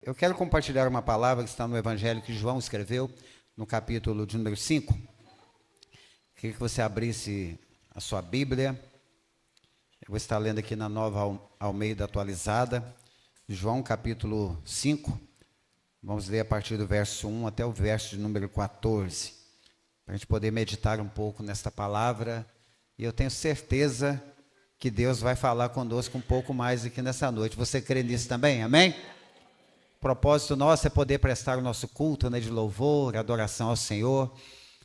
Eu quero compartilhar uma palavra que está no Evangelho que João escreveu, no capítulo de número 5. Queria que você abrisse a sua Bíblia. Eu vou estar lendo aqui na Nova Almeida Atualizada, João capítulo 5. Vamos ler a partir do verso 1 até o verso de número 14, para a gente poder meditar um pouco nesta palavra. E eu tenho certeza que Deus vai falar conosco um pouco mais aqui nessa noite. Você crê nisso também? Amém? O propósito nosso é poder prestar o nosso culto, de louvor, adoração ao Senhor,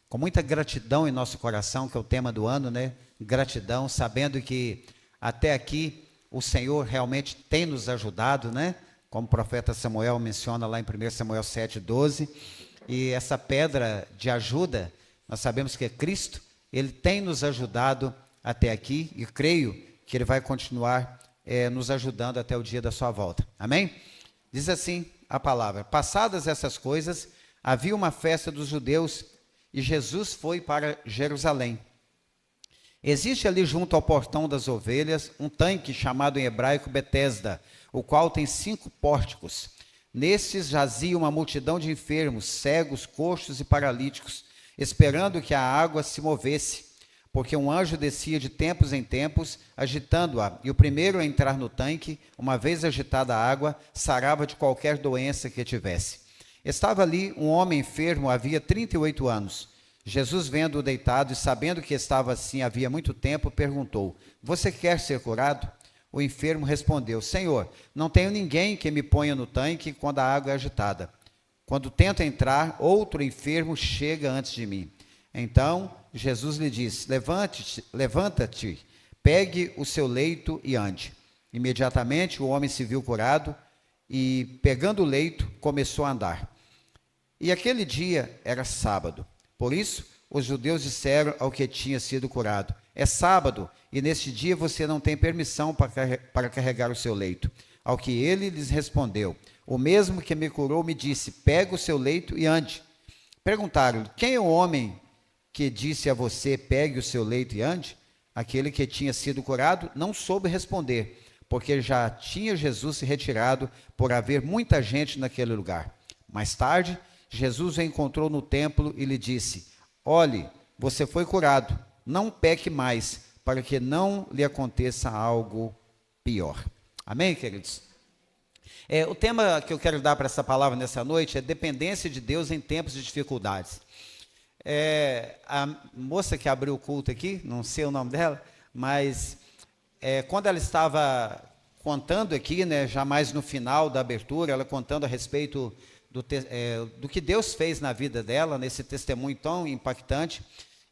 com muita gratidão em nosso coração, que é o tema do ano, Gratidão, sabendo que até aqui o Senhor realmente tem nos ajudado, Como o profeta Samuel menciona lá em 1 Samuel 7,12. E essa pedra de ajuda, nós sabemos que é Cristo, Ele tem nos ajudado até aqui e creio que Ele vai continuar nos ajudando até o dia da sua volta. Amém? Diz assim a palavra: passadas essas coisas, havia uma festa dos judeus e Jesus foi para Jerusalém. Existe ali junto ao portão das ovelhas um tanque chamado em hebraico Betesda, o qual tem 5 pórticos. Nestes jazia uma multidão de enfermos, cegos, coxos e paralíticos, esperando que a água se movesse, porque um anjo descia de tempos em tempos, agitando-a, e o primeiro a entrar no tanque, uma vez agitada a água, sarava de qualquer doença que tivesse. Estava ali um homem enfermo, havia 38 anos. Jesus, vendo-o deitado e sabendo que estava assim havia muito tempo, perguntou: você quer ser curado? O enfermo respondeu: Senhor, não tenho ninguém que me ponha no tanque quando a água é agitada. Quando tento entrar, outro enfermo chega antes de mim. Então Jesus lhe disse: levanta-te, pegue o seu leito e ande. Imediatamente o homem se viu curado e, pegando o leito, começou a andar. E aquele dia era sábado. Por isso, os judeus disseram ao que tinha sido curado: é sábado, e neste dia você não tem permissão para carregar o seu leito. Ao que ele lhes respondeu: o mesmo que me curou me disse: pega o seu leito e ande. Perguntaram-lhe: quem é o homem que disse a você: pegue o seu leito e ande? Aquele que tinha sido curado não soube responder, porque já tinha Jesus se retirado por haver muita gente naquele lugar. Mais tarde, Jesus o encontrou no templo e lhe disse: olhe, você foi curado, não peque mais, para que não lhe aconteça algo pior. Amém, queridos? O tema que eu quero dar para essa palavra nessa noite é dependência de Deus em tempos de dificuldades. A moça que abriu o culto aqui, não sei o nome dela, mas quando ela estava contando aqui, já mais no final da abertura, ela contando a respeito do que Deus fez na vida dela, nesse testemunho tão impactante,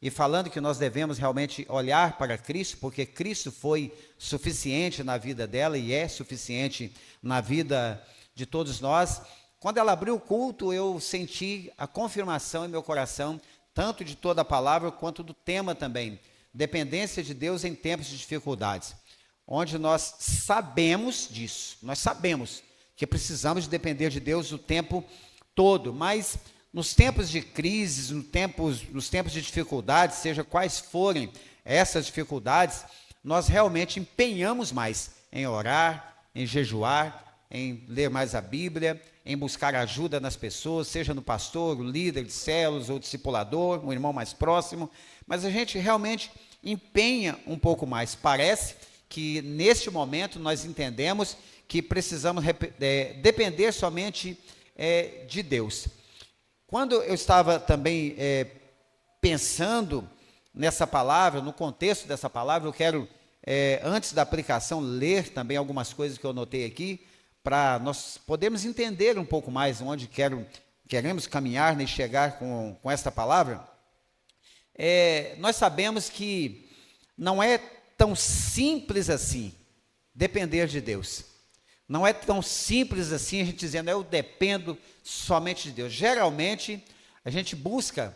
e falando que nós devemos realmente olhar para Cristo, porque Cristo foi suficiente na vida dela e é suficiente na vida de todos nós. Quando ela abriu o culto, eu senti a confirmação em meu coração, tanto de toda a palavra quanto do tema também, dependência de Deus em tempos de dificuldades, onde nós sabemos disso, nós sabemos que precisamos de depender de Deus o tempo todo, mas nos tempos de crises, nos tempos de dificuldades, seja quais forem essas dificuldades, nós realmente empenhamos mais em orar, em jejuar, em ler mais a Bíblia, em buscar ajuda nas pessoas, seja no pastor, o líder de células, ou discipulador, um irmão mais próximo, mas a gente realmente empenha um pouco mais. Parece que neste momento nós entendemos que precisamos depender somente de Deus. Quando eu estava também pensando nessa palavra, no contexto dessa palavra, eu quero, antes da aplicação, ler também algumas coisas que eu notei aqui, para nós podermos entender um pouco mais onde queremos caminhar e chegar com esta palavra. Nós sabemos que não é tão simples assim depender de Deus. Não é tão simples assim a gente dizendo: eu dependo somente de Deus. Geralmente a gente busca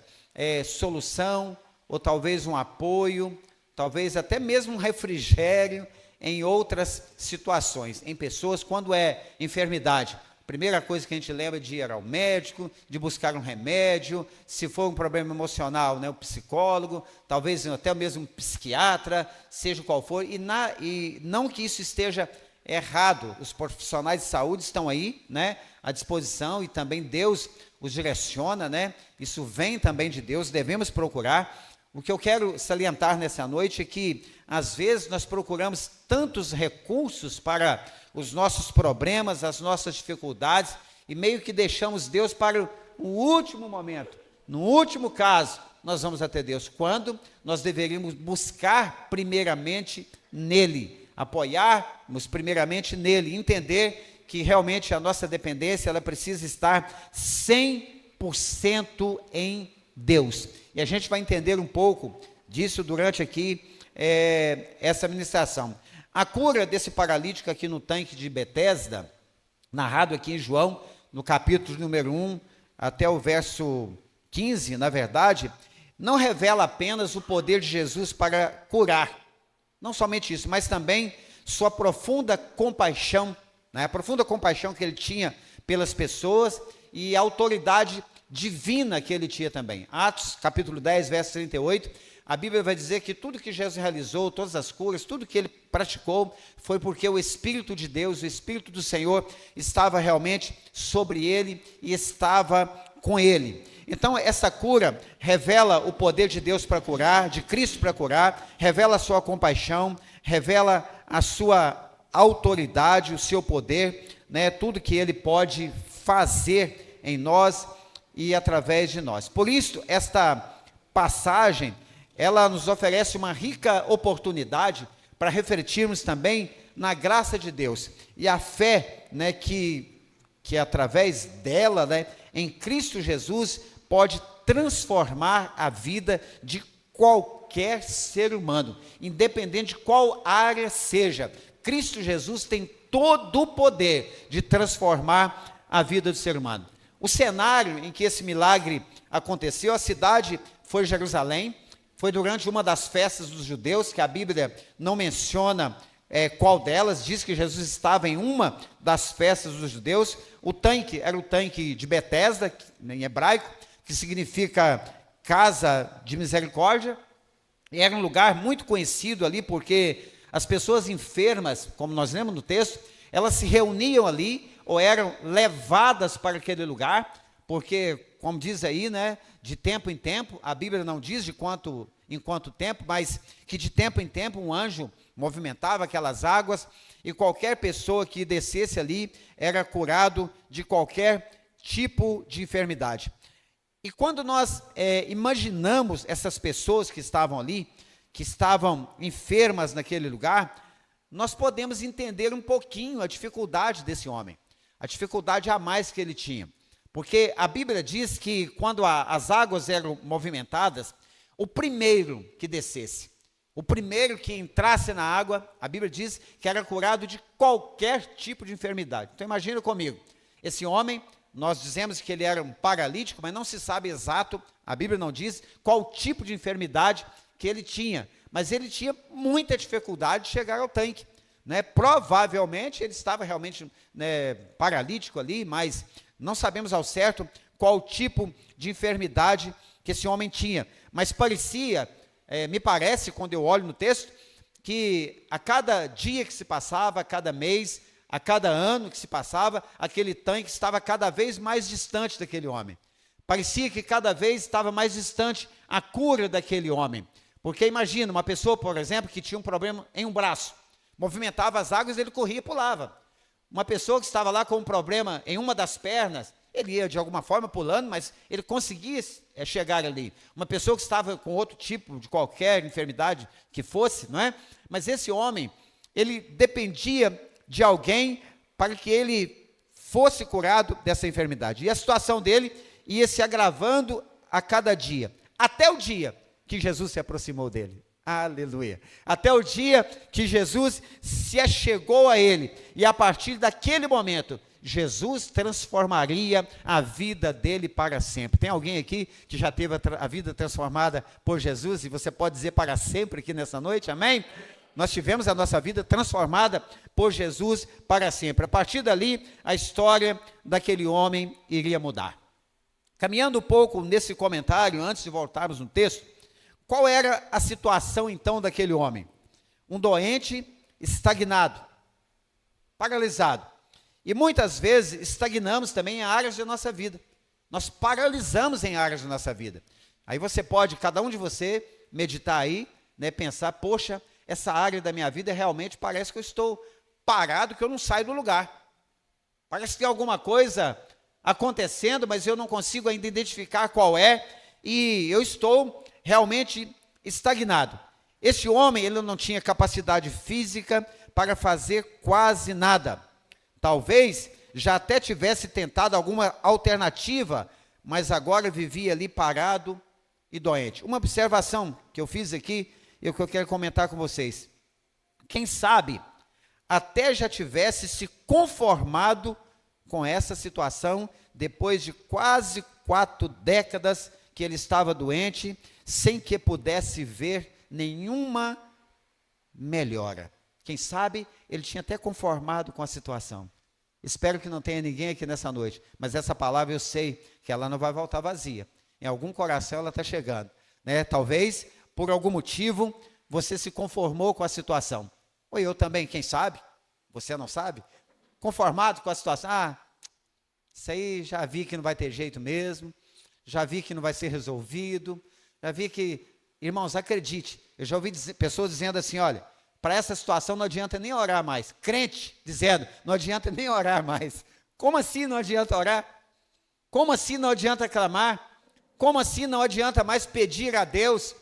solução, ou talvez um apoio, talvez até mesmo um refrigério em outras situações, em pessoas. Quando é enfermidade, a primeira coisa que a gente lembra é de ir ao médico, de buscar um remédio. Se for um problema emocional, o psicólogo, talvez até mesmo um psiquiatra, seja qual for, e não que isso esteja é errado. Os profissionais de saúde estão aí, né, à disposição, e também Deus os direciona, né? Isso vem também de Deus, devemos procurar. O que eu quero salientar nessa noite é que, às vezes, nós procuramos tantos recursos para os nossos problemas, as nossas dificuldades, e meio que deixamos Deus para o último momento. No último caso, nós vamos até Deus, quando nós deveríamos buscar primeiramente nele, apoiarmos primeiramente nele, entender que realmente a nossa dependência, ela precisa estar 100% em Deus. E a gente vai entender um pouco disso durante aqui essa ministração. A cura desse paralítico aqui no tanque de Betesda, narrado aqui em João, no capítulo número 1, até o verso 15, na verdade, não revela apenas o poder de Jesus para curar, não somente isso, mas também sua profunda compaixão, né? A profunda compaixão que ele tinha pelas pessoas e a autoridade divina que ele tinha também. Atos, capítulo 10, verso 38, a Bíblia vai dizer que tudo que Jesus realizou, todas as curas, tudo que ele praticou, foi porque o Espírito de Deus, o Espírito do Senhor, estava realmente sobre ele e estava com ele. Então, essa cura revela o poder de Deus para curar, de Cristo para curar, revela a sua compaixão, revela a sua autoridade, o seu poder, né, tudo que ele pode fazer em nós e através de nós. Por isso, esta passagem, ela nos oferece uma rica oportunidade para refletirmos também na graça de Deus e a fé, né, que através dela, né, em Cristo Jesus, pode transformar a vida de qualquer ser humano, independente de qual área seja. Cristo Jesus tem todo o poder de transformar a vida do ser humano. O cenário em que esse milagre aconteceu, a cidade foi Jerusalém, foi durante uma das festas dos judeus, que a Bíblia não menciona qual delas, diz que Jesus estava em uma das festas dos judeus. O tanque era o tanque de Betesda, em hebraico, que significa casa de misericórdia, e era um lugar muito conhecido ali, porque as pessoas enfermas, como nós lemos no texto, elas se reuniam ali, ou eram levadas para aquele lugar, porque, como diz aí, né, de tempo em tempo, a Bíblia não diz em quanto tempo, mas que de tempo em tempo um anjo movimentava aquelas águas, e qualquer pessoa que descesse ali era curado de qualquer tipo de enfermidade. E quando nós imaginamos essas pessoas que estavam ali, que estavam enfermas naquele lugar, nós podemos entender um pouquinho a dificuldade desse homem, a dificuldade a mais que ele tinha. Porque a Bíblia diz que quando as águas eram movimentadas, o primeiro que descesse, o primeiro que entrasse na água, a Bíblia diz que era curado de qualquer tipo de enfermidade. Então imagina comigo, esse homem, nós dizemos que ele era um paralítico, mas não se sabe exato, a Bíblia não diz qual tipo de enfermidade que ele tinha, mas ele tinha muita dificuldade de chegar ao tanque, né? Provavelmente ele estava realmente, né, paralítico ali, mas não sabemos ao certo qual tipo de enfermidade que esse homem tinha, mas parecia, me parece, quando eu olho no texto, que a cada dia que se passava, a cada mês, a cada ano que se passava, aquele tanque estava cada vez mais distante daquele homem. Parecia que cada vez estava mais distante a cura daquele homem. Porque imagina, uma pessoa, por exemplo, que tinha um problema em um braço, movimentava as águas, ele corria e pulava. Uma pessoa que estava lá com um problema em uma das pernas, ele ia de alguma forma pulando, mas ele conseguia chegar ali. Uma pessoa que estava com outro tipo de qualquer enfermidade que fosse, não é? Mas esse homem, ele dependia de alguém para que ele fosse curado dessa enfermidade. E a situação dele ia se agravando a cada dia, até o dia que Jesus se aproximou dele. Aleluia. Até o dia que Jesus se achegou a ele. E a partir daquele momento, Jesus transformaria a vida dele para sempre. Tem alguém aqui que já teve a vida transformada por Jesus? E você pode dizer para sempre aqui nessa noite, amém? Nós tivemos a nossa vida transformada por Jesus para sempre. A partir dali, a história daquele homem iria mudar. Caminhando um pouco nesse comentário, antes de voltarmos no texto, qual era a situação então daquele homem? Um doente estagnado, paralisado. E muitas vezes estagnamos também em áreas da nossa vida. Nós paralisamos em áreas da nossa vida. Aí você pode, cada um de você, meditar aí, né, pensar, poxa, essa área da minha vida realmente parece que eu estou parado, que eu não saio do lugar. Parece que tem alguma coisa acontecendo, mas eu não consigo ainda identificar qual é, e eu estou realmente estagnado. Esse homem, ele não tinha capacidade física para fazer quase nada. Talvez já até tivesse tentado alguma alternativa, mas agora vivia ali parado e doente. Uma observação que eu fiz aqui, e que eu quero comentar com vocês. Quem sabe até já tivesse se conformado com essa situação, depois de quase 4 décadas que ele estava doente, sem que pudesse ver nenhuma melhora. Quem sabe ele tinha até conformado com a situação. Espero que não tenha ninguém aqui nessa noite, mas essa palavra eu sei que ela não vai voltar vazia. Em algum coração ela está chegando, né? Talvez, por algum motivo, você se conformou com a situação. Ou eu também, quem sabe? Você não sabe? Conformado com a situação. Isso aí já vi que não vai ter jeito mesmo, já vi que não vai ser resolvido, já vi que, irmãos, acredite, eu já ouvi pessoas dizendo assim, olha, para essa situação não adianta nem orar mais. Crente dizendo, não adianta nem orar mais. Como assim não adianta orar? Como assim não adianta clamar? Como assim não adianta mais pedir a Deus?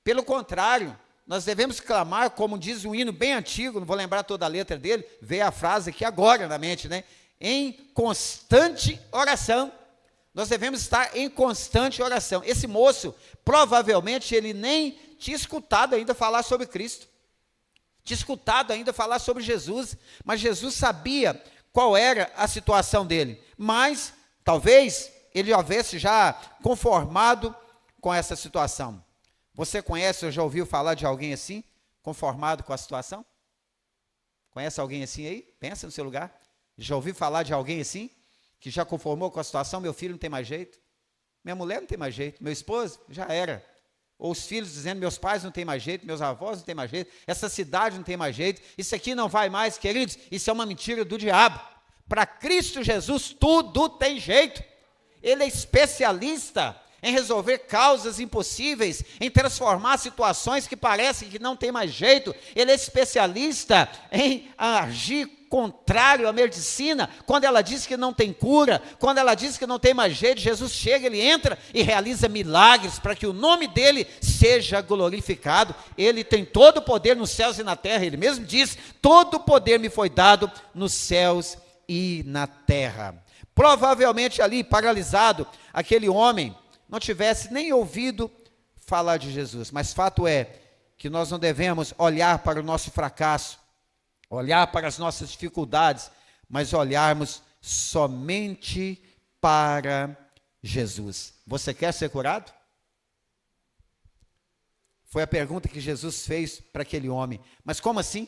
Pelo contrário, nós devemos clamar, como diz um hino bem antigo, não vou lembrar toda a letra dele, veio a frase aqui agora na mente, né? Em constante oração. Nós devemos estar em constante oração. Esse moço, provavelmente, ele nem tinha escutado ainda falar sobre Cristo. Tinha escutado ainda falar sobre Jesus, mas Jesus sabia qual era a situação dele. Mas, talvez, ele houvesse já conformado com essa situação. Você conhece ou já ouviu falar de alguém assim, conformado com a situação? Conhece alguém assim aí? Pensa no seu lugar. Já ouviu falar de alguém assim, que já conformou com a situação? Meu filho não tem mais jeito, minha mulher não tem mais jeito, meu esposo já era. Ou os filhos dizendo, meus pais não tem mais jeito, meus avós não tem mais jeito, essa cidade não tem mais jeito, isso aqui não vai mais, queridos, isso é uma mentira do diabo. Para Cristo Jesus tudo tem jeito. Ele é especialista em resolver causas impossíveis, em transformar situações que parecem que não tem mais jeito. Ele é especialista em agir contrário à medicina, quando ela diz que não tem cura, quando ela diz que não tem mais jeito, Jesus chega, ele entra e realiza milagres para que o nome dele seja glorificado. Ele tem todo o poder nos céus e na terra, ele mesmo diz, todo o poder me foi dado nos céus e na terra. Provavelmente ali, paralisado, aquele homem não tivesse nem ouvido falar de Jesus, mas fato é que nós não devemos olhar para o nosso fracasso, olhar para as nossas dificuldades, mas olharmos somente para Jesus. Você quer ser curado? Foi a pergunta que Jesus fez para aquele homem. Mas como assim?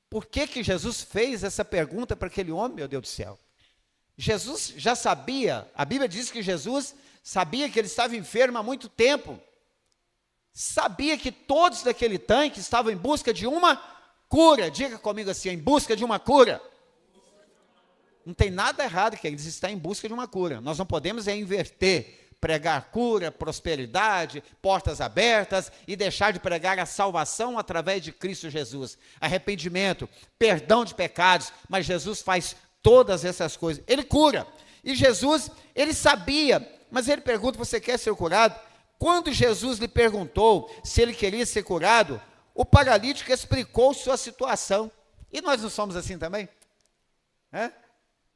Por que Jesus fez essa pergunta para aquele homem, meu Deus do céu? Jesus já sabia, a Bíblia diz que Jesus sabia que ele estava enfermo há muito tempo. Sabia que todos daquele tanque estavam em busca de uma cura. Diga comigo assim, em busca de uma cura. Não tem nada errado que eles estão em busca de uma cura. Nós não podemos inverter, pregar cura, prosperidade, portas abertas e deixar de pregar a salvação através de Cristo Jesus. Arrependimento, perdão de pecados, mas Jesus faz todas essas coisas. Ele cura. E Jesus, ele sabia, mas ele pergunta, você quer ser curado? Quando Jesus lhe perguntou se ele queria ser curado, o paralítico explicou sua situação. E nós não somos assim também?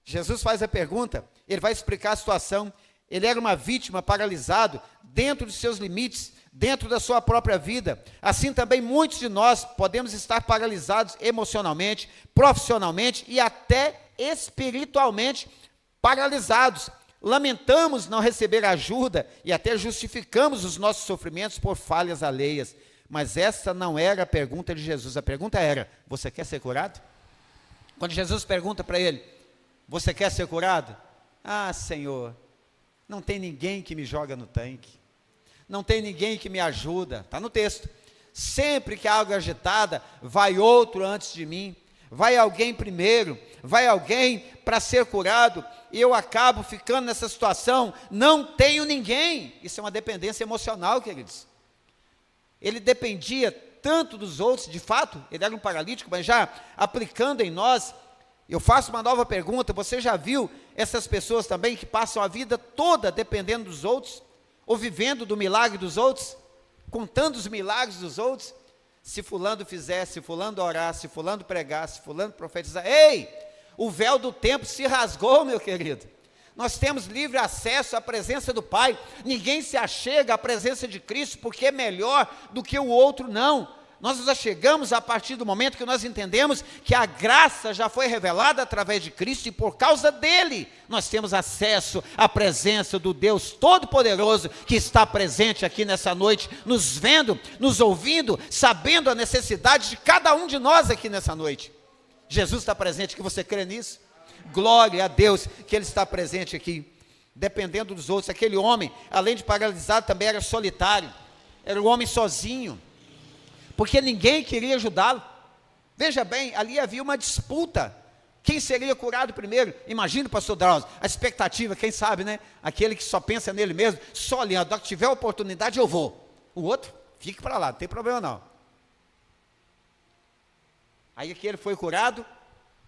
Jesus faz a pergunta, ele vai explicar a situação. Ele era uma vítima, paralisado, dentro de seus limites, dentro da sua própria vida. Assim também muitos de nós podemos estar paralisados emocionalmente, profissionalmente e até espiritualmente paralisados. Lamentamos não receber ajuda e até justificamos os nossos sofrimentos por falhas alheias. Mas essa não era a pergunta de Jesus. A pergunta era, você quer ser curado? Quando Jesus pergunta para ele, você quer ser curado? Ah, Senhor, não tem ninguém que me joga no tanque. Não tem ninguém que me ajuda. Está no texto. Sempre que há água agitada, vai outro antes de mim. vai alguém primeiro, vai alguém para ser curado, e eu acabo ficando nessa situação, não tenho ninguém. Isso é uma dependência emocional, queridos. Ele dependia tanto dos outros, de fato, ele era um paralítico, mas já aplicando em nós, eu faço uma nova pergunta: você já viu essas pessoas também que passam a vida toda dependendo dos outros, ou vivendo do milagre dos outros, contando os milagres dos outros? Se fulano fizesse, se fulano orasse, se fulano pregasse, se fulano profetizar, ei, o véu do tempo se rasgou, meu querido. Nós temos livre acesso à presença do Pai. Ninguém se achega à presença de Cristo porque é melhor do que o outro, não. Nós nos achegamos a partir do momento que nós entendemos que a graça já foi revelada através de Cristo, e por causa dele nós temos acesso à presença do Deus Todo-Poderoso, que está presente aqui nessa noite, nos vendo, nos ouvindo, sabendo a necessidade de cada um de nós aqui nessa noite. Jesus está presente, que você crê nisso? Glória a Deus que ele está presente aqui, dependendo dos outros. Aquele homem, além de paralisado, também era solitário, era um homem sozinho, porque ninguém queria ajudá-lo. Veja bem, ali havia uma disputa, quem seria curado primeiro? Imagina, pastor Drauzio, a expectativa, quem sabe, né? Aquele que só pensa nele mesmo, só olhando, se tiver oportunidade eu vou. O outro, fique para lá, não tem problema não. Aí aquele foi curado.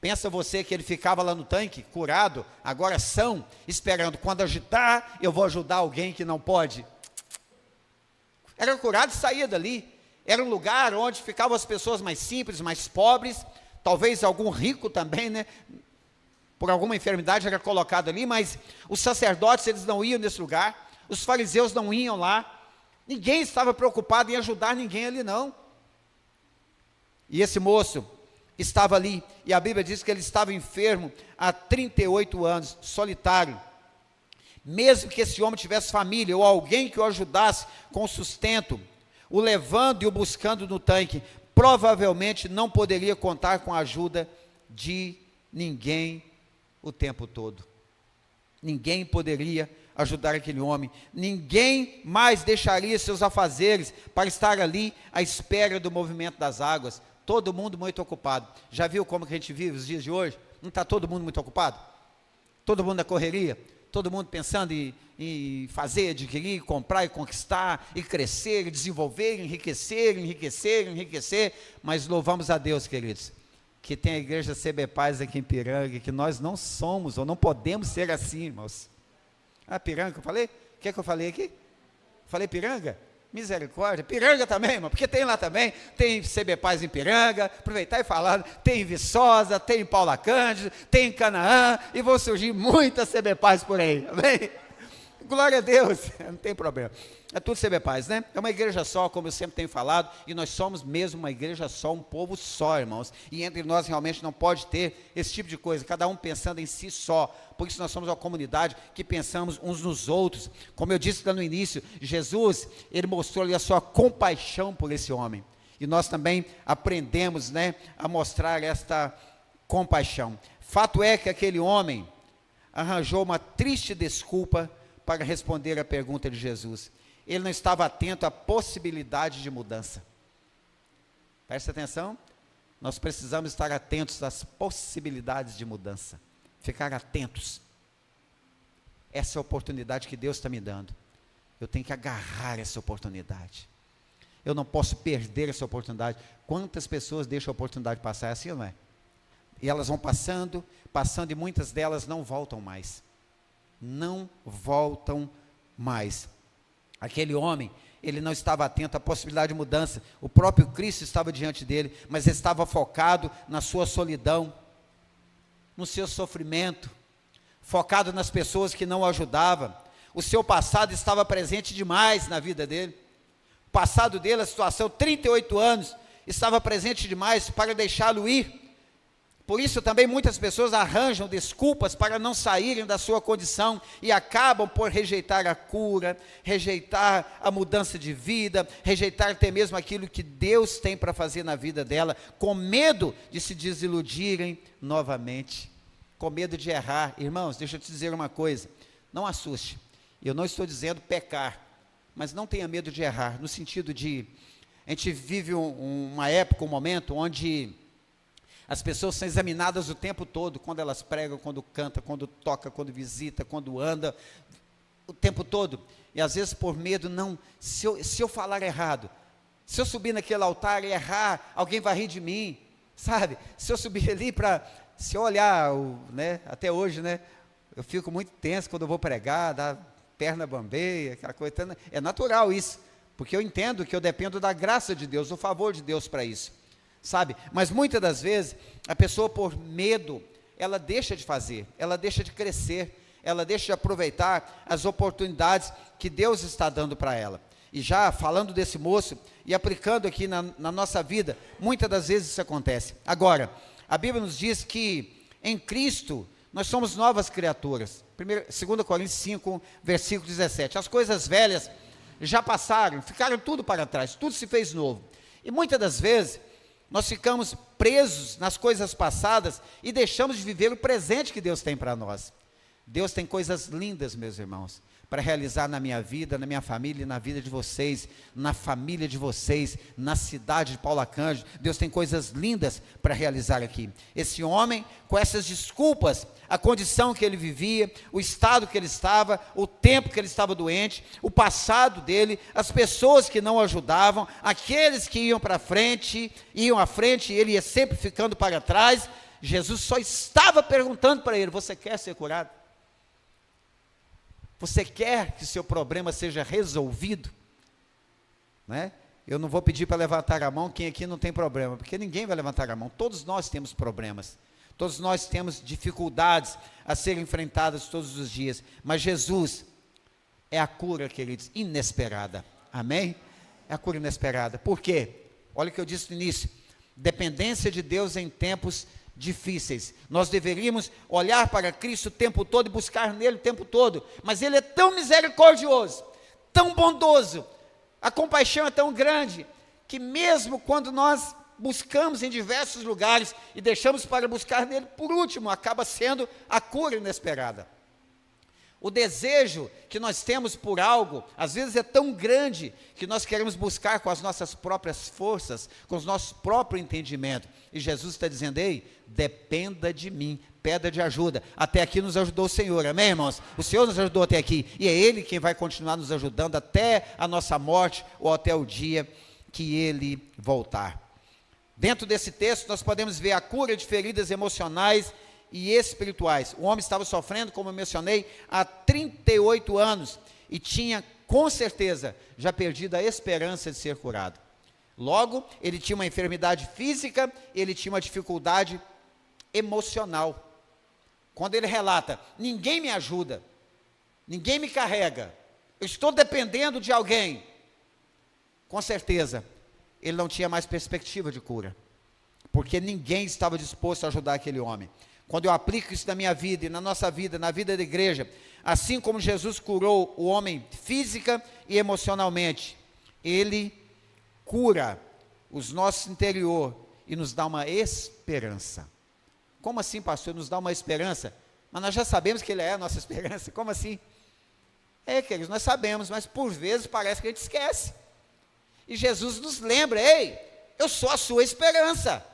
Pensa você que ele ficava lá no tanque, curado, agora são, esperando, quando agitar, eu vou ajudar alguém que não pode. Era curado e saía dali. Era um lugar onde ficavam as pessoas mais simples, mais pobres, talvez algum rico também, né? Por alguma enfermidade era colocado ali, mas os sacerdotes, eles não iam nesse lugar, os fariseus não iam lá, ninguém estava preocupado em ajudar ninguém ali não. E esse moço estava ali, e a Bíblia diz que ele estava enfermo há 38 anos, solitário. Mesmo que esse homem tivesse família, ou alguém que o ajudasse com sustento, o levando e o buscando no tanque, provavelmente não poderia contar com a ajuda de ninguém o tempo todo. Ninguém poderia ajudar aquele homem, ninguém mais deixaria seus afazeres para estar ali à espera do movimento das águas. Todo mundo muito ocupado. Já viu como que a gente vive os dias de hoje? Não está todo mundo muito ocupado? Todo mundo na correria? Todo mundo pensando em fazer, adquirir, comprar e conquistar, e crescer, e desenvolver, enriquecer. Mas louvamos a Deus, queridos, que tem a igreja CB Paz aqui em Piranga, que nós não somos, ou não podemos ser assim, irmãos. Ah, Piranga, eu falei? O que é que eu falei aqui? Falei Piranga? Misericórdia, Piranga também, irmão, porque tem lá também, tem CB Paz em Piranga, aproveitar e falar, tem em Viçosa, tem em Paula Cândido, tem em Canaã, e vão surgir muitas CB Paz por aí, amém? Glória a Deus, não tem problema, é tudo CB Paz, né? É uma igreja só, como eu sempre tenho falado, e nós somos mesmo uma igreja só, um povo só, irmãos, e entre nós realmente não pode ter esse tipo de coisa, cada um pensando em si só. Por isso nós somos uma comunidade que pensamos uns nos outros. Como eu disse lá no início, Jesus, ele mostrou ali a sua compaixão por esse homem, e nós também aprendemos, né, a mostrar esta compaixão. Fato é que aquele homem arranjou uma triste desculpa para responder à pergunta de Jesus. Ele não estava atento à possibilidade de mudança. Presta atenção, nós precisamos estar atentos às possibilidades de mudança, ficar atentos. Essa é a oportunidade que Deus está me dando, eu tenho que agarrar essa oportunidade, eu não posso perder essa oportunidade. Quantas pessoas deixam a oportunidade passar, é assim ou não é? E elas vão passando, e muitas delas não voltam mais. Não voltam mais. Aquele homem, ele não estava atento à possibilidade de mudança. O próprio Cristo estava diante dele, mas ele estava focado na sua solidão, no seu sofrimento, focado nas pessoas que não o ajudavam. O seu passado estava presente demais na vida dele. O passado dele, a situação, 38 anos, estava presente demais para deixá-lo ir. Por isso também muitas pessoas arranjam desculpas para não saírem da sua condição e acabam por rejeitar a cura, rejeitar a mudança de vida, rejeitar até mesmo aquilo que Deus tem para fazer na vida dela, com medo de se desiludirem novamente, com medo de errar. Irmãos, deixa eu te dizer uma coisa, não assuste, eu não estou dizendo pecar, mas não tenha medo de errar, no sentido de, a gente vive uma época, um momento onde As pessoas são examinadas o tempo todo, quando elas pregam, quando cantam, quando toca, quando visita, quando anda, o tempo todo. E às vezes por medo, não, se eu falar errado, se eu subir naquele altar e errar, alguém vai rir de mim, sabe? Se eu subir ali se eu olhar, né, até hoje, né, eu fico muito tenso quando eu vou pregar, dá perna bambeia, aquela coisa, é natural isso, porque eu entendo que eu dependo da graça de Deus, do favor de Deus para isso, sabe? Mas muitas das vezes, a pessoa por medo, ela deixa de fazer, ela deixa de crescer, ela deixa de aproveitar as oportunidades que Deus está dando para ela. E já falando desse moço, e aplicando aqui na nossa vida, muitas das vezes isso acontece. Agora, a Bíblia nos diz que em Cristo, nós somos novas criaturas. 2 Coríntios 5, versículo 17. As coisas velhas já passaram, ficaram tudo para trás, tudo se fez novo. E muitas das vezes, nós ficamos presos nas coisas passadas e deixamos de viver o presente que Deus tem para nós. Deus tem coisas lindas, meus irmãos, para realizar na minha vida, na minha família, na vida de vocês, na família de vocês, na cidade de Paulo Cândido. Deus tem coisas lindas para realizar aqui. Esse homem, com essas desculpas, a condição que ele vivia, o estado que ele estava, o tempo que ele estava doente, o passado dele, as pessoas que não o ajudavam, aqueles que iam para frente, iam à frente, e ele ia sempre ficando para trás. Jesus só estava perguntando para ele: você quer ser curado? Você quer que seu problema seja resolvido? Né? Eu não vou pedir para levantar a mão quem aqui não tem problema, porque ninguém vai levantar a mão. Todos nós temos problemas. Todos nós temos dificuldades a serem enfrentadas todos os dias. Mas Jesus é a cura, queridos, inesperada. Amém? É a cura inesperada. Por quê? Olha o que eu disse no início. Dependência de Deus em tempos difíceis. Nós deveríamos olhar para Cristo o tempo todo e buscar nele o tempo todo, mas ele é tão misericordioso, tão bondoso, a compaixão é tão grande, que mesmo quando nós buscamos em diversos lugares e deixamos para buscar nele, por último, acaba sendo a cura inesperada. O desejo que nós temos por algo, às vezes é tão grande, que nós queremos buscar com as nossas próprias forças, com o nosso próprio entendimento. E Jesus está dizendo: ei, dependa de mim, peda de ajuda. Até aqui nos ajudou o Senhor, amém, irmãos? O Senhor nos ajudou até aqui, e é Ele quem vai continuar nos ajudando até a nossa morte, ou até o dia que Ele voltar. Dentro desse texto, nós podemos ver a cura de feridas emocionais e espirituais. O homem estava sofrendo, como eu mencionei, há 38 anos, e tinha, com certeza, já perdido a esperança de ser curado. Logo, ele tinha uma enfermidade física, ele tinha uma dificuldade emocional. Quando ele relata: ninguém me ajuda, ninguém me carrega, eu estou dependendo de alguém, com certeza, ele não tinha mais perspectiva de cura, porque ninguém estava disposto a ajudar aquele homem. Quando eu aplico isso na minha vida e na nossa vida, na vida da igreja, assim como Jesus curou o homem física e emocionalmente, Ele cura os nossos interior e nos dá uma esperança. Como assim, pastor? Nos dá uma esperança? Mas nós já sabemos que Ele é a nossa esperança. Como assim? Queridos, nós sabemos, mas por vezes parece que a gente esquece. E Jesus nos lembra: ei, eu sou a sua esperança.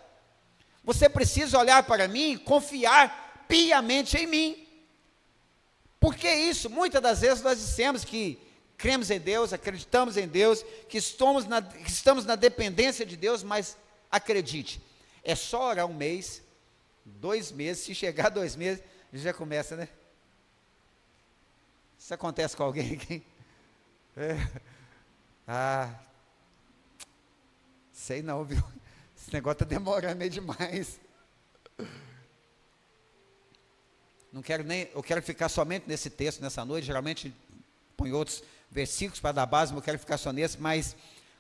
Você precisa olhar para mim e confiar piamente em mim. Por que isso? Muitas das vezes nós dissemos que cremos em Deus, acreditamos em Deus, que estamos na dependência de Deus, mas acredite, é só orar 1 mês, 2 meses, se chegar 2 meses, já começa, né? Isso acontece com alguém aqui? Sei não, viu? Esse negócio está demorando meio demais. Eu quero ficar somente nesse texto, nessa noite. Geralmente põe outros versículos para dar base, mas eu quero ficar só nesse. Mas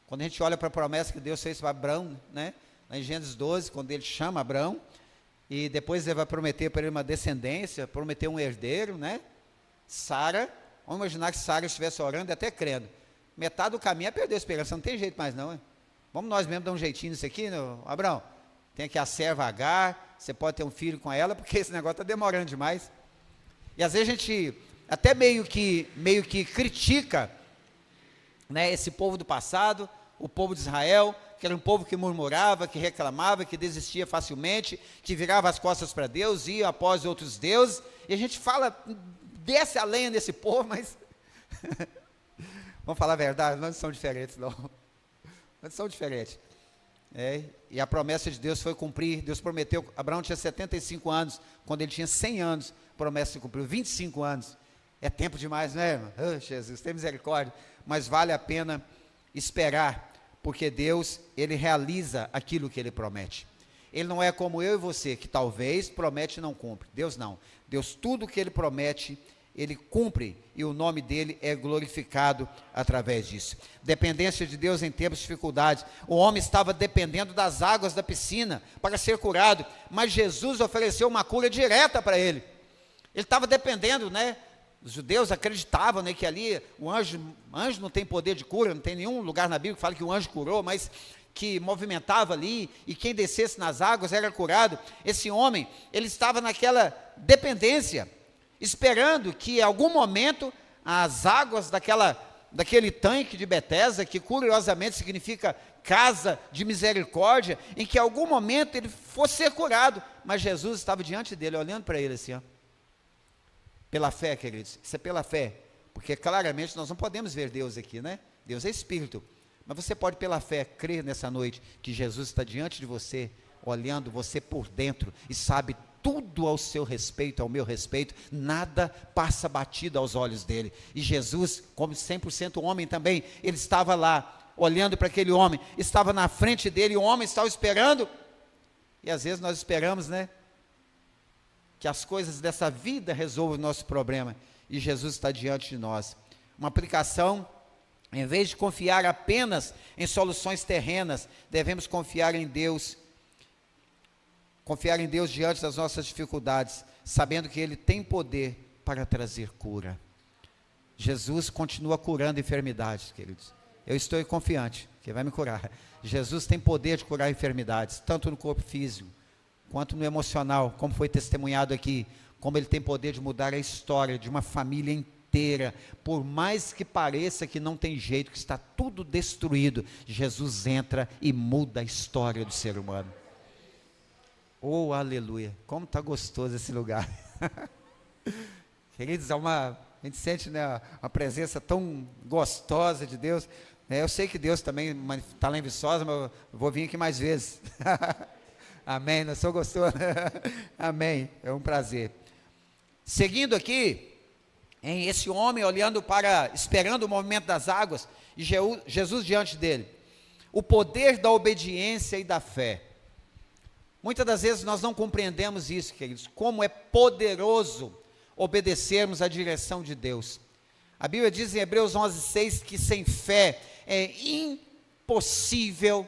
quando a gente olha para a promessa que Deus fez para Abraão, né? Lá em Gênesis 12, quando ele chama Abraão, e depois ele vai prometer para ele uma descendência, prometer um herdeiro, né? Sara, vamos imaginar que Sara estivesse orando e até crendo. Metade do caminho é perder a esperança, não tem jeito mais não, hein? Vamos nós mesmos dar um jeitinho nisso aqui, Abraão? Tem aqui a serva Agar, você pode ter um filho com ela, porque esse negócio está demorando demais. E às vezes a gente até meio que critica, né, esse povo do passado, o povo de Israel, que era um povo que murmurava, que reclamava, que desistia facilmente, que virava as costas para Deus, ia após outros deuses, e a gente fala, desce a lenha nesse povo, mas, vamos falar a verdade, não são diferentes não, não são diferentes, e a promessa de Deus foi cumprir. Deus prometeu, Abraão tinha 75 anos, quando ele tinha 100 anos, a promessa se cumpriu, 25 anos, é tempo demais, né, irmão? Oh, Jesus, tem misericórdia, mas vale a pena esperar, porque Deus, Ele realiza aquilo que Ele promete. Ele não é como eu e você, que talvez promete e não cumpre. Deus não. Deus, tudo que Ele promete, Ele cumpre, e o nome dEle é glorificado através disso. Dependência de Deus em tempos de dificuldades. O homem estava dependendo das águas da piscina para ser curado, mas Jesus ofereceu uma cura direta para ele. Ele estava dependendo, né? Os judeus acreditavam, né, que ali o anjo não tem poder de cura, não tem nenhum lugar na Bíblia que fala que o anjo curou, mas que movimentava ali, e quem descesse nas águas era curado. Esse homem, ele estava naquela dependência, esperando que em algum momento as águas daquele tanque de Betesda, que curiosamente significa casa de misericórdia, em que em algum momento ele fosse ser curado, mas Jesus estava diante dele, olhando para ele assim, ó. Pela fé, queridos, isso é pela fé, porque claramente nós não podemos ver Deus aqui, né? Deus é Espírito, mas você pode pela fé crer nessa noite, que Jesus está diante de você, olhando você por dentro, e sabe tudo ao seu respeito, ao meu respeito, nada passa batido aos olhos dele, e Jesus, como 100% homem também, ele estava lá, olhando para aquele homem, estava na frente dele, e o homem estava esperando, e às vezes nós esperamos, né? Que as coisas dessa vida resolvam o nosso problema, e Jesus está diante de nós. Uma aplicação: em vez de confiar apenas em soluções terrenas, devemos confiar em Deus diante das nossas dificuldades, sabendo que Ele tem poder para trazer cura. Jesus continua curando enfermidades, queridos. Eu estou confiante que Ele vai me curar. Jesus tem poder de curar enfermidades, tanto no corpo físico, quanto no emocional, como foi testemunhado aqui, como Ele tem poder de mudar a história de uma família inteira, por mais que pareça que não tem jeito, que está tudo destruído, Jesus entra e muda a história do ser humano. Oh, aleluia, como está gostoso esse lugar, queridos, a gente sente, né, uma presença tão gostosa de Deus, eu sei que Deus também está lá em Viçosa, mas eu vou vir aqui mais vezes, amém, não sou gostoso, amém, é um prazer. Seguindo aqui, esse homem olhando esperando o movimento das águas, e Jesus diante dele, o poder da obediência e da fé. Muitas das vezes nós não compreendemos isso, queridos, como é poderoso obedecermos à direção de Deus. A Bíblia diz em Hebreus 11:6 que sem fé é impossível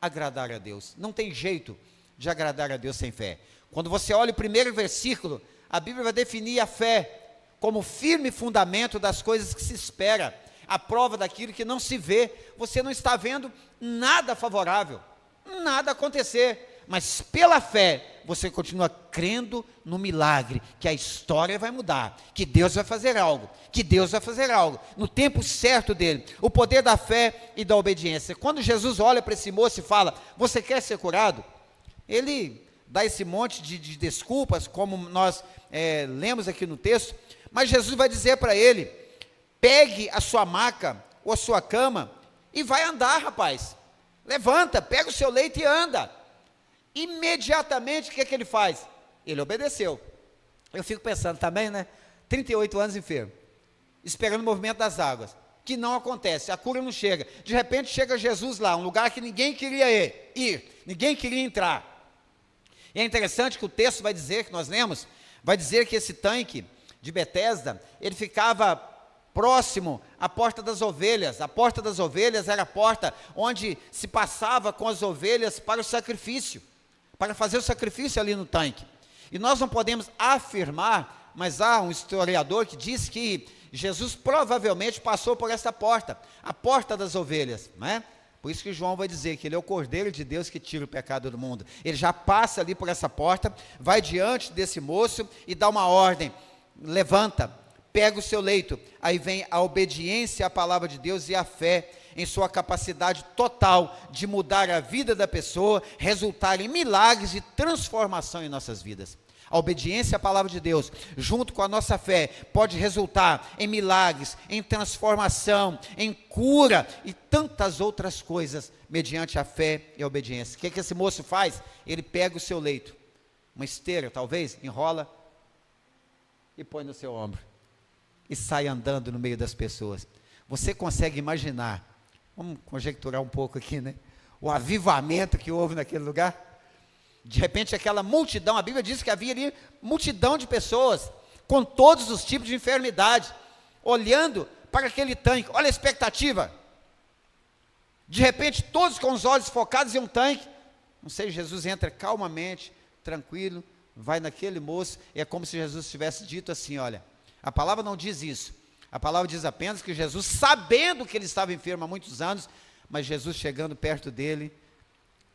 agradar a Deus. Não tem jeito de agradar a Deus sem fé. Quando você olha o primeiro versículo, a Bíblia vai definir a fé como firme fundamento das coisas que se espera, a prova daquilo que não se vê. Você não está vendo nada favorável, nada acontecer, mas pela fé, você continua crendo no milagre, que a história vai mudar, que Deus vai fazer algo, no tempo certo dele. O poder da fé e da obediência. Quando Jesus olha para esse moço e fala, você quer ser curado? Ele dá esse monte de desculpas, como nós lemos aqui no texto, mas Jesus vai dizer para ele, pegue a sua maca, ou a sua cama, e vai andar, rapaz, levanta, pega o seu leito e anda. Imediatamente, o que ele faz? Ele obedeceu. Eu fico pensando também, né, 38 anos enfermo, esperando o movimento das águas, que não acontece, a cura não chega, de repente chega Jesus lá, um lugar que ninguém queria ir, ninguém queria entrar, e é interessante que o texto vai dizer, que nós lemos, vai dizer que esse tanque de Betesda, ele ficava próximo à porta das ovelhas. A porta das ovelhas era a porta onde se passava com as ovelhas para o sacrifício, para fazer o sacrifício ali no tanque. E nós não podemos afirmar, mas há um historiador que diz que Jesus provavelmente passou por essa porta, a porta das ovelhas, não é? Por isso que João vai dizer que ele é o Cordeiro de Deus que tira o pecado do mundo. Ele já passa ali por essa porta, vai diante desse moço e dá uma ordem, levanta, pega o seu leito. Aí vem a obediência à palavra de Deus e a fé em sua capacidade total de mudar a vida da pessoa, resultar em milagres e transformação em nossas vidas. A obediência à palavra de Deus, junto com a nossa fé, pode resultar em milagres, em transformação, em cura e tantas outras coisas, mediante a fé e a obediência. O que esse moço faz? Ele pega o seu leito, uma esteira talvez, enrola e põe no seu ombro, e sai andando no meio das pessoas. Você consegue imaginar, vamos conjecturar um pouco aqui, né? O avivamento que houve naquele lugar? De repente aquela multidão, a Bíblia diz que havia ali multidão de pessoas, com todos os tipos de enfermidade, olhando para aquele tanque. Olha a expectativa, de repente todos com os olhos focados em um tanque. Não sei, Jesus entra calmamente, tranquilo, vai naquele moço, é como se Jesus tivesse dito assim, olha, a palavra não diz isso, a palavra diz apenas que Jesus, sabendo que ele estava enfermo há muitos anos, mas Jesus chegando perto dele,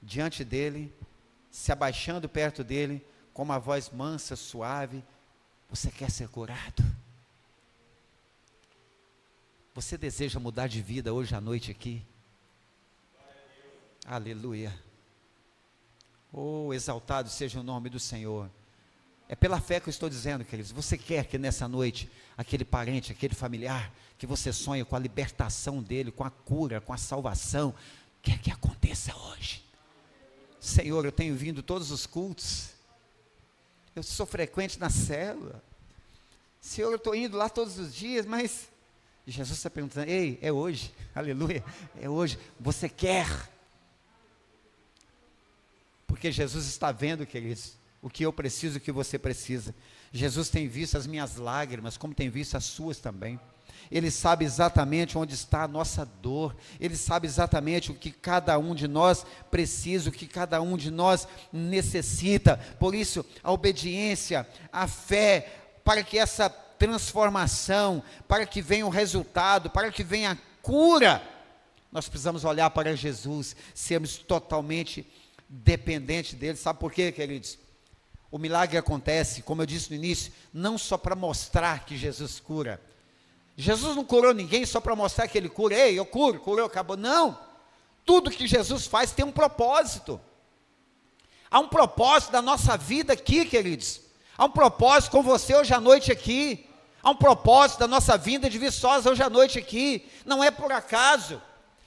diante dele, se abaixando perto dele, com uma voz mansa, suave: você quer ser curado? Você deseja mudar de vida hoje à noite aqui? Aleluia. Oh, exaltado seja o nome do Senhor. É pela fé que eu estou dizendo, queridos. Você quer que nessa noite, aquele parente, aquele familiar, que você sonha com a libertação dele, com a cura, com a salvação, quer que aconteça hoje? Senhor, eu tenho vindo todos os cultos, eu sou frequente na célula, Senhor, eu estou indo lá todos os dias, mas Jesus está perguntando: ei, é hoje, aleluia, é hoje, você quer? Porque Jesus está vendo, queridos, o que eu preciso, o que você precisa. Jesus tem visto as minhas lágrimas, como tem visto as suas também. Ele sabe exatamente onde está a nossa dor, Ele sabe exatamente o que cada um de nós precisa, o que cada um de nós necessita. Por isso, a obediência, a fé, para que essa transformação, para que venha o resultado, para que venha a cura, nós precisamos olhar para Jesus, sermos totalmente dependentes dEle. Sabe por quê, queridos? O milagre acontece, como eu disse no início, não só para mostrar que Jesus cura. Jesus não curou ninguém só para mostrar que Ele cura. Ei, eu curo, curou, acabou. Não, tudo que Jesus faz tem um propósito. Há um propósito da nossa vida aqui, queridos. Há um propósito com você hoje à noite aqui. Há um propósito da nossa vinda de Viçosa hoje à noite aqui. Não é por acaso.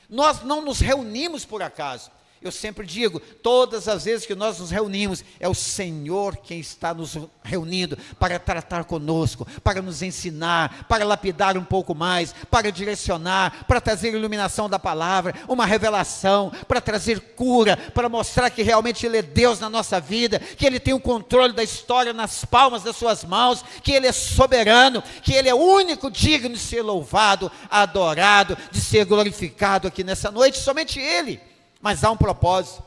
Nós não nos reunimos por acaso. Eu sempre digo, todas as vezes que nós nos reunimos, é o Senhor quem está nos reunindo para tratar conosco, para nos ensinar, para lapidar um pouco mais, para direcionar, para trazer iluminação da palavra, uma revelação, para trazer cura, para mostrar que realmente Ele é Deus na nossa vida, que Ele tem o controle da história nas palmas das suas mãos, que Ele é soberano, que Ele é o único digno de ser louvado, adorado, de ser glorificado aqui nessa noite, somente Ele. Mas há um propósito.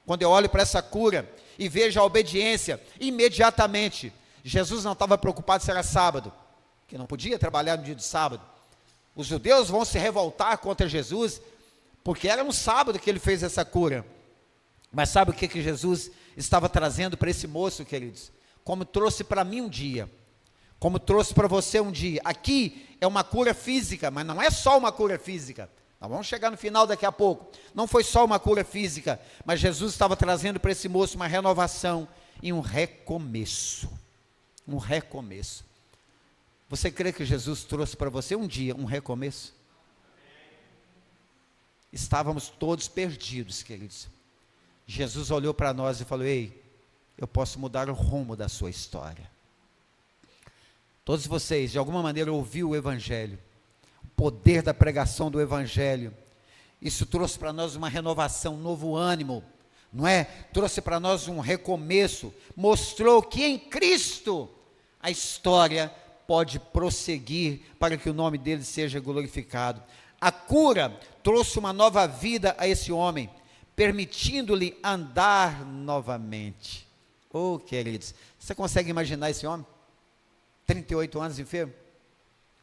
Quando eu olho para essa cura e vejo a obediência, imediatamente, Jesus não estava preocupado se era sábado, que não podia trabalhar no dia de sábado. Os judeus vão se revoltar contra Jesus, porque era no sábado que Ele fez essa cura. Mas sabe o que Jesus estava trazendo para esse moço, queridos? Como trouxe para mim um dia, como trouxe para você um dia. Aqui é uma cura física, mas não é só uma cura física. Nós vamos chegar no final daqui a pouco. Não foi só uma cura física, mas Jesus estava trazendo para esse moço uma renovação e um recomeço. Um recomeço. Você crê que Jesus trouxe para você um dia um recomeço? Estávamos todos perdidos, queridos. Jesus olhou para nós e falou: ei, eu posso mudar o rumo da sua história. Todos vocês, de alguma maneira, ouviram o Evangelho. Poder da pregação do Evangelho, isso trouxe para nós uma renovação, um novo ânimo, não é? Trouxe para nós um recomeço, mostrou que em Cristo a história pode prosseguir para que o nome dele seja glorificado. A cura trouxe uma nova vida a esse homem, permitindo-lhe andar novamente. Oh, queridos, você consegue imaginar esse homem? 38 anos enfermo?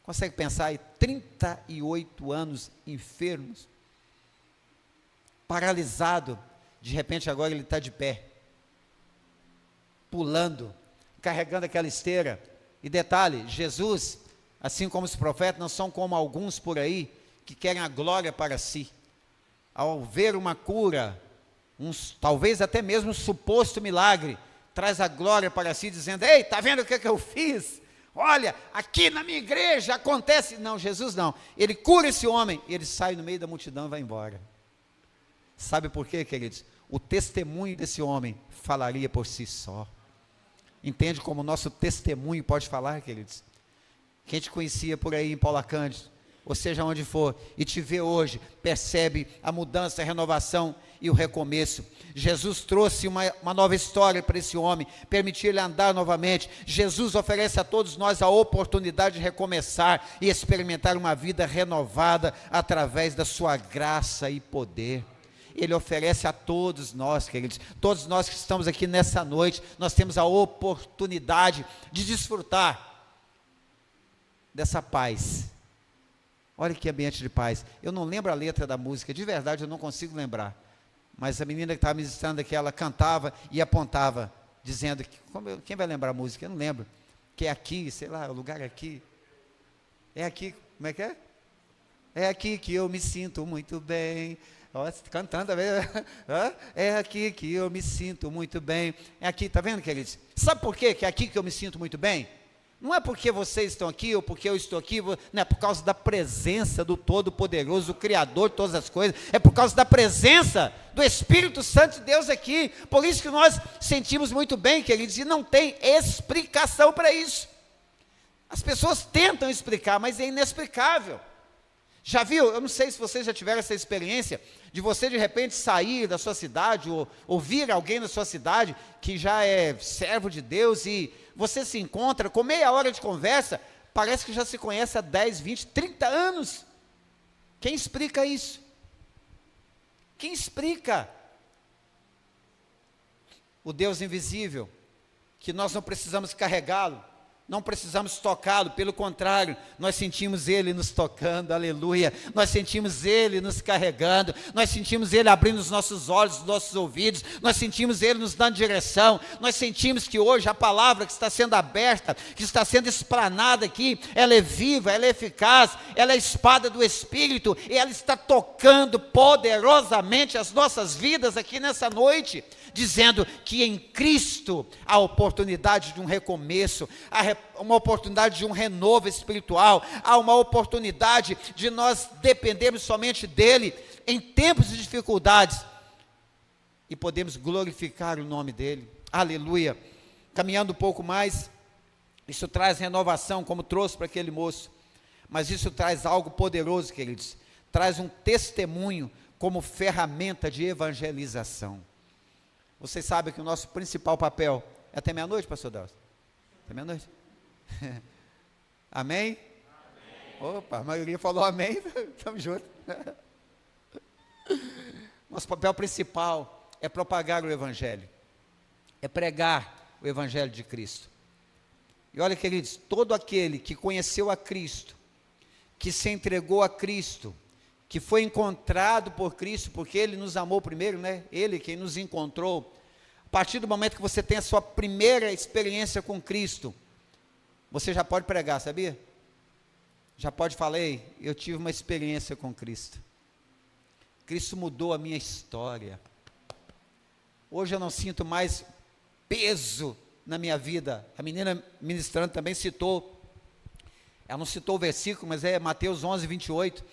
Consegue pensar aí, 38 anos enfermos, paralisado, de repente agora ele está de pé, pulando, carregando aquela esteira. E detalhe, Jesus assim como os profetas, não são como alguns por aí, que querem a glória para si. Ao ver uma cura, talvez até mesmo um suposto milagre, traz a glória para si, dizendo: ei, está vendo o que eu fiz? Olha, aqui na minha igreja acontece. Não, Jesus não. Ele cura esse homem, ele sai no meio da multidão e vai embora. Sabe por quê, queridos? O testemunho desse homem falaria por si só. Entende como o nosso testemunho pode falar, queridos? Quem te conhecia por aí em Paula Cândido, ou seja, onde for, e te vê hoje, percebe a mudança, a renovação e o recomeço. Jesus trouxe uma nova história para esse homem, permitiu ele andar novamente. Jesus oferece a todos nós a oportunidade de recomeçar e experimentar uma vida renovada através da sua graça e poder. Ele oferece a todos nós, queridos, todos nós que estamos aqui nessa noite, nós temos a oportunidade de desfrutar dessa paz. Olha que ambiente de paz. Eu não lembro a letra da música, de verdade eu não consigo lembrar. Mas a menina que estava ministrando aqui, ela cantava e apontava, dizendo que, quem vai lembrar a música? Eu não lembro. Que é aqui, sei lá, o lugar é aqui. É aqui, como é que é? É aqui que eu me sinto muito bem. Ó, cantando, é aqui que eu me sinto muito bem. É aqui, está vendo, queridos? Sabe por quê que é aqui que eu me sinto muito bem? Não é porque vocês estão aqui, ou porque eu estou aqui, não é por causa da presença do Todo-Poderoso, o Criador de todas as coisas, é por causa da presença do Espírito Santo de Deus aqui. Por isso que nós sentimos muito bem, queridos, e não tem explicação para isso. As pessoas tentam explicar, mas é inexplicável. Já viu? Eu não sei se vocês já tiveram essa experiência, de você de repente sair da sua cidade, ou ouvir alguém da sua cidade, que já é servo de Deus, e você se encontra, com meia hora de conversa, parece que já se conhece há 10, 20, 30 anos. Quem explica isso? Quem explica? O Deus invisível, que nós não precisamos carregá-lo, não precisamos tocá-lo, pelo contrário, nós sentimos Ele nos tocando, aleluia, nós sentimos Ele nos carregando, nós sentimos Ele abrindo os nossos olhos, os nossos ouvidos, nós sentimos Ele nos dando direção, nós sentimos que hoje a palavra que está sendo aberta, que está sendo explanada aqui, ela é viva, ela é eficaz, ela é a espada do Espírito, e ela está tocando poderosamente as nossas vidas aqui nessa noite, dizendo que em Cristo há oportunidade de um recomeço, há uma oportunidade de um renovo espiritual, há uma oportunidade de nós dependermos somente dEle em tempos de dificuldades e podemos glorificar o nome dEle, aleluia. Caminhando um pouco mais, isso traz renovação, como trouxe para aquele moço, mas isso traz algo poderoso, queridos, traz um testemunho como ferramenta de evangelização. Vocês sabem que o nosso principal papel é até meia-noite, pastor Delcio? Até meia-noite? Amém? Amém? Opa, a maioria falou amém, estamos juntos. Nosso papel principal é propagar o Evangelho, é pregar o Evangelho de Cristo. E olha, queridos, todo aquele que conheceu a Cristo, que se entregou a Cristo, que foi encontrado por Cristo, porque Ele nos amou primeiro, né? Ele quem nos encontrou. A partir do momento que você tem a sua primeira experiência com Cristo, você já pode pregar, sabia? Já pode falar: ei, eu tive uma experiência com Cristo. Cristo mudou a minha história. Hoje eu não sinto mais peso na minha vida. A menina ministrando também citou, ela não citou o versículo, mas é Mateus 11, 28,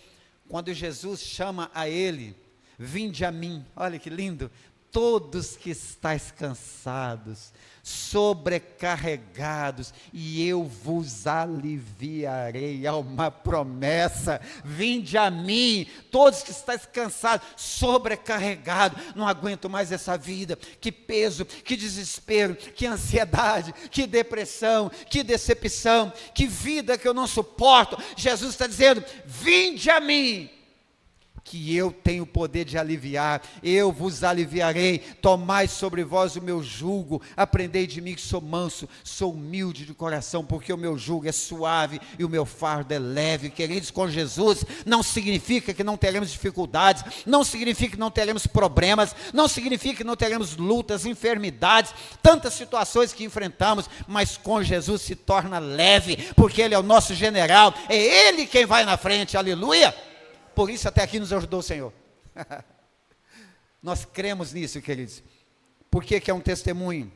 quando Jesus chama a ele: vinde a mim, olha que lindo, todos que estáis cansados, sobrecarregados, e eu vos aliviarei. Há uma promessa: vinde a mim, todos que estáis cansados, sobrecarregados, não aguento mais essa vida, que peso, que desespero, que ansiedade, que depressão, que decepção, que vida que eu não suporto. Jesus está dizendo: vinde a mim, que eu tenho o poder de aliviar. Eu vos aliviarei, tomai sobre vós o meu jugo, aprendei de mim que sou manso, sou humilde de coração, porque o meu jugo é suave e o meu fardo é leve. Queridos, com Jesus não significa que não teremos dificuldades, não significa que não teremos problemas, não significa que não teremos lutas, enfermidades, tantas situações que enfrentamos, mas com Jesus se torna leve, porque Ele é o nosso general, é Ele quem vai na frente, aleluia. Por isso até aqui nos ajudou o Senhor. Nós cremos nisso, queridos. Por que é um testemunho?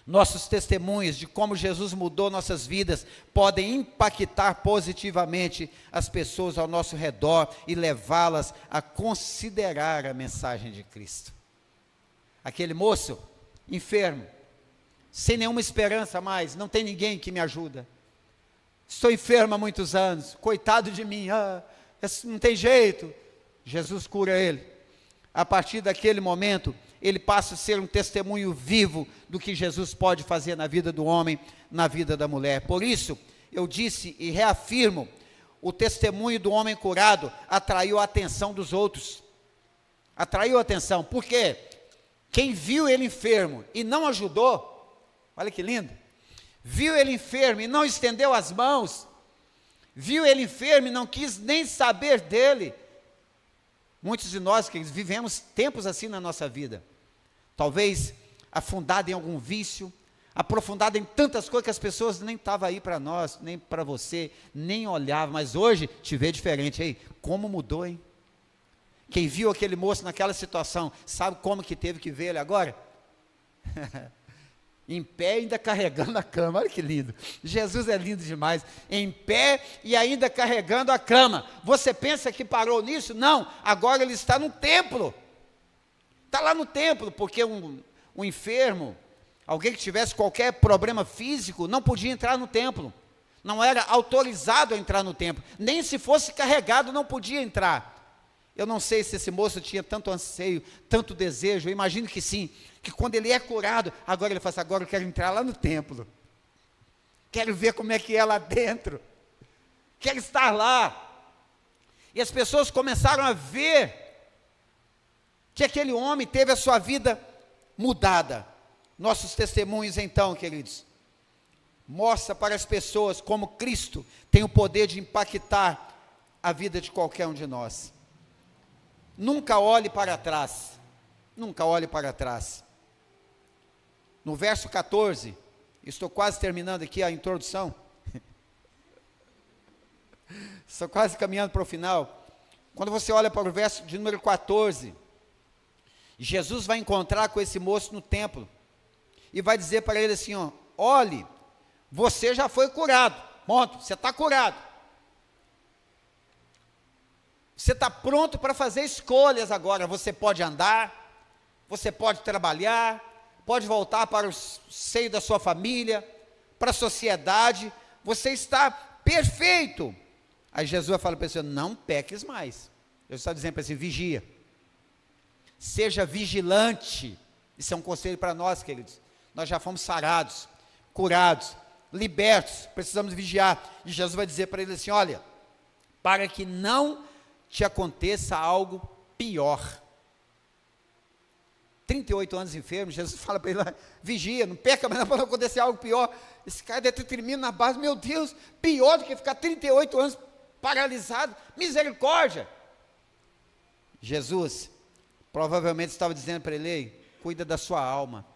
Nossos testemunhos de como Jesus mudou nossas vidas podem impactar positivamente as pessoas ao nosso redor e levá-las a considerar a mensagem de Cristo. Aquele moço enfermo, sem nenhuma esperança mais, não tem ninguém que me ajuda. Estou enfermo há muitos anos, coitado de mim, não tem jeito. Jesus cura ele. A partir daquele momento, ele passa a ser um testemunho vivo do que Jesus pode fazer na vida do homem, na vida da mulher. Por isso, eu disse e reafirmo, o testemunho do homem curado atraiu a atenção dos outros. Atraiu a atenção, por quê? Quem viu ele enfermo e não ajudou, olha que lindo, viu ele enfermo e não estendeu as mãos, viu ele enfermo e não quis nem saber dele. Muitos de nós que vivemos tempos assim na nossa vida, talvez afundado em algum vício, aprofundado em tantas coisas que as pessoas nem estavam aí para nós, nem para você, nem olhavam, mas hoje te vê diferente. Ei, como mudou, hein? Quem viu aquele moço naquela situação, sabe como que teve que ver ele agora? Em pé, ainda carregando a cama. Olha que lindo, Jesus é lindo demais. Em pé e ainda carregando a cama. Você pensa que parou nisso? Não, agora ele está no templo. Está lá no templo, porque um enfermo, alguém que tivesse qualquer problema físico, não podia entrar no templo. Não era autorizado a entrar no templo. Nem se fosse carregado, não podia entrar. Eu não sei se esse moço tinha tanto anseio, tanto desejo, eu imagino que sim, que quando ele é curado, agora ele fala assim, agora eu quero entrar lá no templo, quero ver como é que é lá dentro, quero estar lá. E as pessoas começaram a ver que aquele homem teve a sua vida mudada. Nossos testemunhos então, queridos, mostra para as pessoas como Cristo tem o poder de impactar a vida de qualquer um de nós. Nunca olhe para trás, nunca olhe para trás. No verso 14, estou quase terminando aqui a introdução, estou quase caminhando para o final. Quando você olha para o verso de número 14, Jesus vai encontrar com esse moço no templo, e vai dizer para ele assim, olhe, você já foi curado, ponto, você está curado. Você está pronto para fazer escolhas agora. Você pode andar, você pode trabalhar, pode voltar para o seio da sua família, para a sociedade. Você está perfeito. Aí Jesus vai falar para você, não peques mais. Jesus está dizendo para você, vigia. Seja vigilante. Isso é um conselho para nós, queridos. Nós já fomos sarados, curados, libertos. Precisamos vigiar. E Jesus vai dizer para ele assim, olha, para que não te aconteça algo pior. 38 anos enfermo, Jesus fala para ele lá, vigia, não peca, mas não pode acontecer algo pior. Esse cara deve ter tremido na base, meu Deus, pior do que ficar 38 anos paralisado, misericórdia. Jesus provavelmente estava dizendo para ele, cuida da sua alma,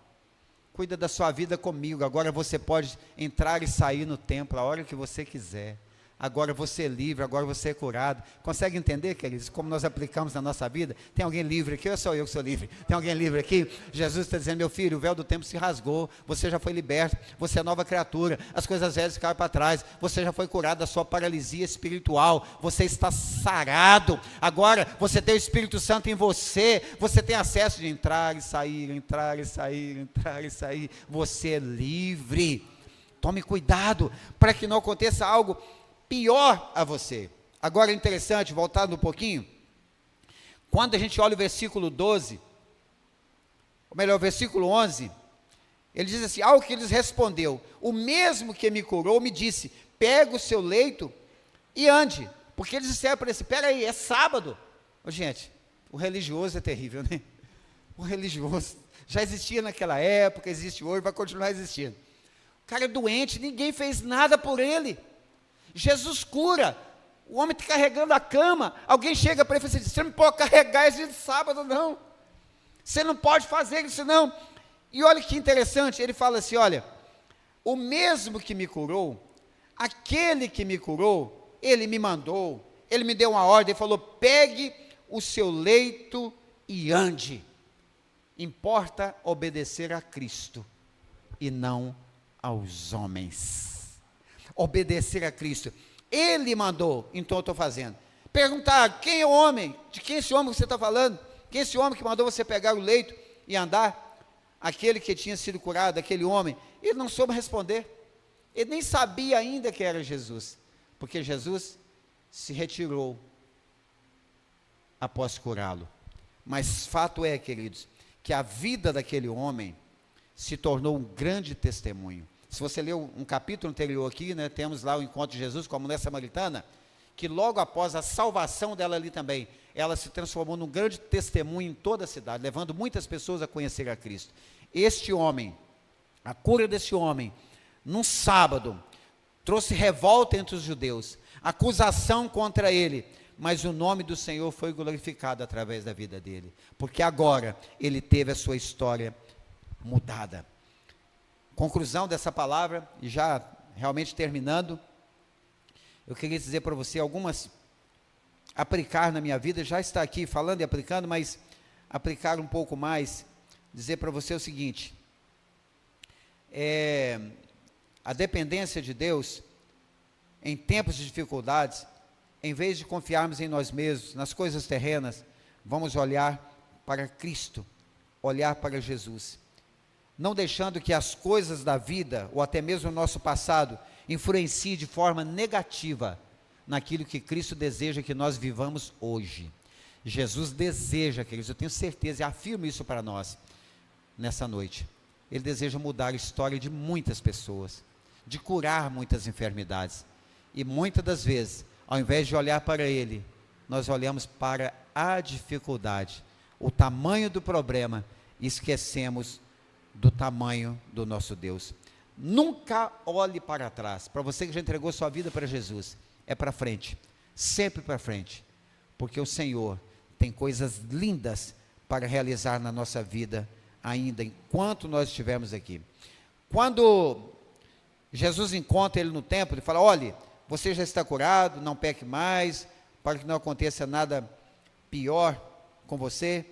cuida da sua vida comigo, agora você pode entrar e sair no templo a hora que você quiser. Agora você é livre, agora você é curado. Consegue entender, queridos, como nós aplicamos na nossa vida? Tem alguém livre aqui ou sou eu que sou livre? Tem alguém livre aqui? Jesus está dizendo, meu filho, o véu do tempo se rasgou, você já foi liberto, você é nova criatura, as coisas velhas ficaram para trás, você já foi curado da sua paralisia espiritual, você está sarado, agora você tem o Espírito Santo em você, você tem acesso de entrar e sair, entrar e sair, entrar e sair, você é livre. Tome cuidado para que não aconteça algo pior a você. Agora é interessante, voltando um pouquinho, quando a gente olha o versículo 12, ou melhor, o versículo 11, ele diz assim, ao que lhes respondeu, o mesmo que me curou me disse, pega o seu leito e ande, porque eles disseram para ele, espera aí, é sábado, Ô, gente, o religioso é terrível, né? O religioso já existia naquela época, existe hoje, vai continuar existindo. O cara é doente, ninguém fez nada por ele. Jesus cura. O homem está carregando a cama, alguém chega para ele e fala assim, você não pode carregar esse dia de sábado, não. Você não pode fazer isso, não. E olha que interessante, ele fala assim, olha, o mesmo que me curou, aquele que me curou, ele me mandou, ele me deu uma ordem, ele falou, pegue o seu leito e ande. Importa obedecer a Cristo e não aos homens. Obedecer a Cristo. Ele mandou, então eu estou fazendo. Perguntar, quem é o homem? De quem é esse homem que você está falando? Quem é esse homem que mandou você pegar o leito e andar? Aquele que tinha sido curado, aquele homem. Ele não soube responder. Ele nem sabia ainda que era Jesus. Porque Jesus se retirou após curá-lo. Mas fato é, queridos, que a vida daquele homem se tornou um grande testemunho. Se você ler um capítulo anterior aqui, né, temos lá o encontro de Jesus com a mulher samaritana, que logo após a salvação dela ali também, ela se transformou num grande testemunho em toda a cidade, levando muitas pessoas a conhecer a Cristo. Este homem, a cura desse homem, num sábado, trouxe revolta entre os judeus, acusação contra ele, mas o nome do Senhor foi glorificado através da vida dele, porque agora ele teve a sua história mudada. Conclusão dessa palavra, e já realmente terminando, eu queria dizer para você algumas, aplicar na minha vida, já está aqui falando e aplicando, mas aplicar um pouco mais, dizer para você o seguinte, a dependência de Deus, em tempos de dificuldades, em vez de confiarmos em nós mesmos, nas coisas terrenas, vamos olhar para Cristo, olhar para Jesus. Não deixando que as coisas da vida, ou até mesmo o nosso passado, influenciem de forma negativa naquilo que Cristo deseja que nós vivamos hoje. Jesus deseja, queridos, eu tenho certeza e afirmo isso para nós, nessa noite. Ele deseja mudar a história de muitas pessoas, de curar muitas enfermidades. E muitas das vezes, ao invés de olhar para Ele, nós olhamos para a dificuldade, o tamanho do problema, e esquecemos do tamanho do nosso Deus. Nunca olhe para trás. Para você que já entregou sua vida para Jesus, é para frente, sempre para frente, porque o Senhor tem coisas lindas para realizar na nossa vida, ainda enquanto nós estivermos aqui. Quando Jesus encontra ele no templo, ele fala, olhe, você já está curado, não peque mais, para que não aconteça nada pior com você.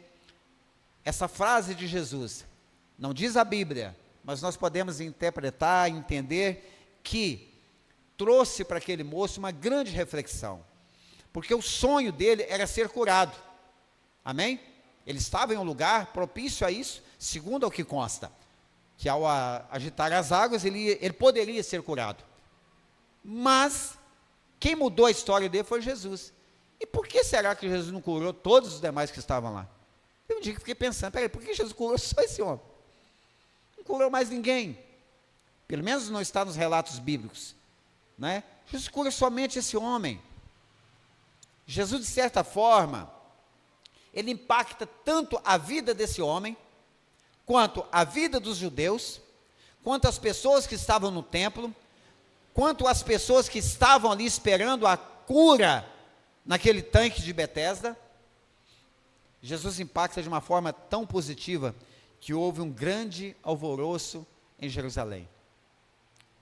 Essa frase de Jesus, não diz a Bíblia, mas nós podemos interpretar, entender que trouxe para aquele moço uma grande reflexão, porque o sonho dele era ser curado, amém? Ele estava em um lugar propício a isso, segundo o que consta, que ao agitar as águas, ele poderia ser curado, mas quem mudou a história dele foi Jesus. E por que será que Jesus não curou todos os demais que estavam lá? Eu um dia fiquei pensando, peraí, por que Jesus curou só esse homem? Não curou mais ninguém, pelo menos não está nos relatos bíblicos, né? Jesus cura somente esse homem. Jesus, de certa forma, ele impacta tanto a vida desse homem, quanto a vida dos judeus, quanto as pessoas que estavam no templo, quanto as pessoas que estavam ali esperando a cura naquele tanque de Betesda. Jesus impacta de uma forma tão positiva que houve um grande alvoroço em Jerusalém.